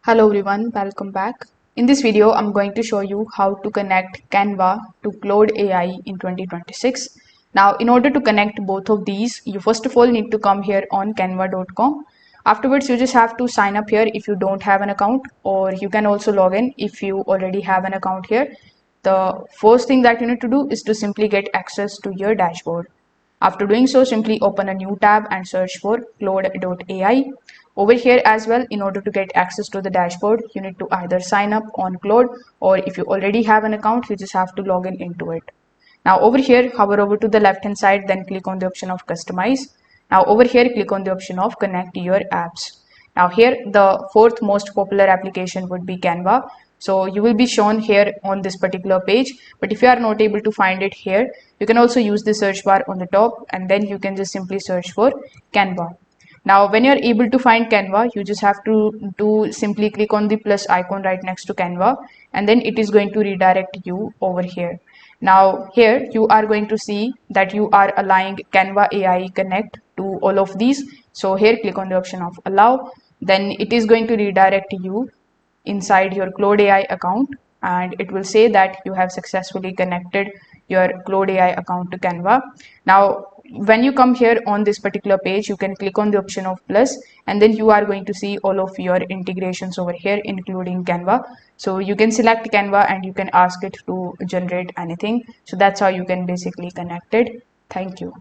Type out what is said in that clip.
Hello everyone, welcome back. In this video, I'm going to show you how to connect Canva to Claude AI in 2026. Now, in order to connect both of these, you first of all need to come here on canva.com. Afterwards, you just have to sign up here if you don't have an account, or you can also log in if you already have an account here. The first thing that you need to do is to simply get access to your dashboard. After doing so, simply open a new tab and search for Claude.ai. Over here as well, in order to get access to the dashboard, you need to either sign up on Claude, or if you already have an account, you just have to log in into it. Now over here, hover over to the left hand side, then click on the option of customize. Now over here, click on the option of connect your apps. Now here, the fourth most popular application would be Canva. So you will be shown here on this particular page, but if you are not able to find it here, you can also use the search bar on the top, and then you can just simply search for Canva. Now, when you're able to find Canva, you just have to simply click on the plus icon right next to Canva, and then it is going to redirect you over here. Now, here you are going to see that you are allowing Canva AI Connect to all of these. So here, click on the option of allow. Then it is going to redirect you inside your Claude AI account, and it will say that you have successfully connected your Claude AI account to Canva. Now, when you come here on this particular page, you can click on the option of plus, and then you are going to see all of your integrations over here, including Canva. So you can select Canva and you can ask it to generate anything. So that's how you can basically connect it. Thank you.